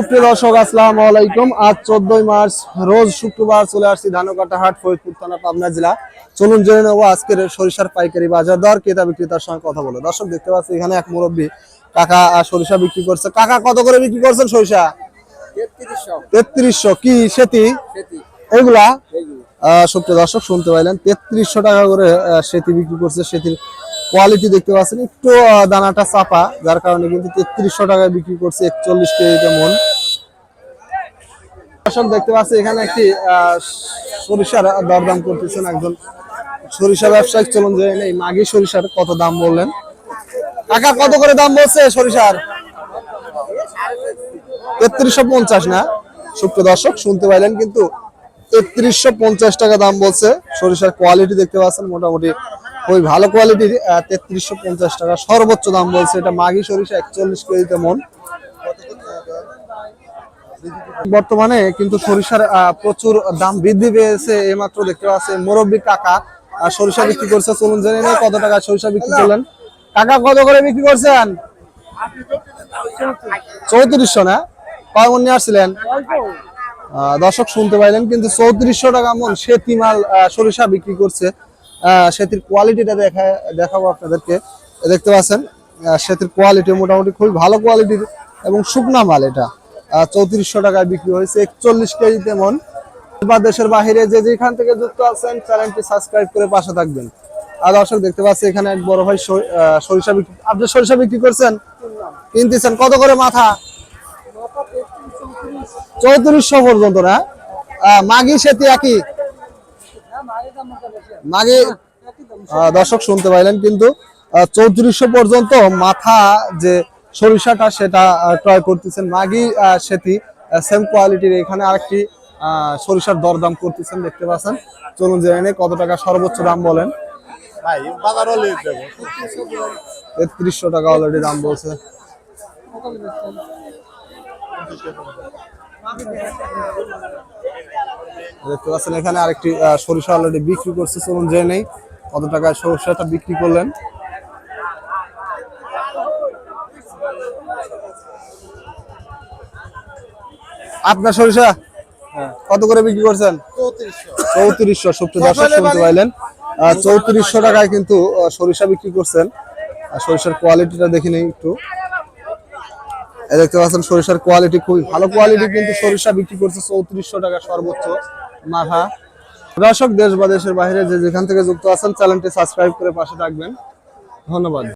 প্রিয় দর্শক আসসালামু আলাইকুম। আজ 14 মার্চ রোজ শুক্রবার চলে আসছি ধানকাটা হাট, ফরিদপুর থানা, পাবনা জেলা। চলুন জেনে নেবো আজকের সরিষার পাইকারি বাজার দর, ক্রেতা বিক্রেতার সঙ্গে কথা বলে। দর্শক দেখতে পাচ্ছি এখানে এক মুরব্বী কাকা সরিষা বিক্রি করছে। কাকা কত করে বিক্রি করছেন সরিষা? 3300। কি সেতি এগুলা? সত্যি দর্শক শুনতে পাইলেন, 3300 টাকা করে সেতি বিক্রি করছে। সেতির কোয়ালিটি দেখতে পাচ্ছেন, একটু দানাটা চাপা, যার কারণে কিন্তু 3300 টাকায় বিক্রি করছে 41 কেজিতে মন। দর্শক দেখতে পাচ্ছি এখানে একটি সরিষার দরদাম করতেছেন একজন সরিষা ব্যবসায়ী। চলুন যে এই মাগি সরিষার কত দাম বললেন। কাকা কত করে দাম বলছে সরিষার? 3350 না? সুপ্রিয় দর্শক শুনতে পাইলেন, কিন্তু 3350 টাকা দাম বলছে। সরিষার কোয়ালিটি দেখতে পাচ্ছেন মোটামুটি ওই ভালো কোয়ালিটির। 3350 টাকা সর্বোচ্চ দাম বলছে। এটা মাগি সরিষা, 41 কেজিতে মন। বর্তমানে কিন্তু সরিষার প্রচুর দাম বৃদ্ধি পেয়েছে। এইমাত্র দেখতে পাচ্ছি মুরব্বী কাকা সরিষা বিক্রি করছে। চলুন জেনে নেই কত টাকা সরিষা বিক্রি করলেন। কাকা কত করে বিক্রি করছেন? 3400 না? কয় মন নিয়ে আসছিলেন? দর্শক শুনতে পাইলেন, কিন্তু 3400 টাকা মন সেতি মাল সরিষা বিক্রি করছে। সেতির কোয়ালিটিটা দেখাবো আপনাদেরকে। দেখতে পাচ্ছেন সেতির কোয়ালিটি মোটামুটি খুবই ভালো কোয়ালিটির এবং শুকনা মাল। এটা 3400 টাকায় বিক্রি হয়েছে 41 কেজিতে মন। বা দেশের বাহিরে যে যেখান থেকে যুক্ত আছেন চ্যানেলটি সাবস্ক্রাইব করে পাশে থাকবেন। আর দর্শক দেখতে পাচ্ছি এখানে এক বড় ভাই সরিষা বিক্রি। আপনি সরিষা বিক্রি করছেন, কিনতেছেন কত করে মাথা? 3400 পর্যন্ত না? মাগি সেতি একই মাগি। দর্শক শুনতে পাইলেন, কিন্তু 3400 পর্যন্ত মাথা যে সরিষাটা সেটা ক্রয় করতেছেন মাগি সেতি, সেম কোয়ালিটির। এখানে আরেকটি সরিষার দরদাম করতেছেন দেখতে পাচ্ছেন। চলুন জেনে কত টাকা সর্বোচ্চ দাম বলেন। 3300 টাকা অলরেডি দাম বলছে। দেখতে পাচ্ছেন এখানে আরেকটি সরিষা অলরেডি বিক্রি করছে। চলুন জেনে নেই কত টাকায় সরিষাটা বিক্রি করলেন। আপনার সরিষা কত করে বিক্রি করছেন? 3400। সুপ্রিয় দর্শক শুনতে পাইলেন, 3400 টাকায় কিন্তু সরিষা বিক্রি করছেন। সরিষার কোয়ালিটিটা দেখে নেই একটু। দেখতে পাচ্ছেন সরিষার কোয়ালিটি খুবই ভালো কোয়ালিটি, কিন্তু সরিষা বিক্রি করছে 3400 টাকা সর্বোচ্চ মাথা। দর্শক দেশ বা দেশের বাইরে যে যেখান থেকে যুক্ত আছেন চ্যানেলটি সাবস্ক্রাইব করে পাশে থাকবেন। ধন্যবাদ।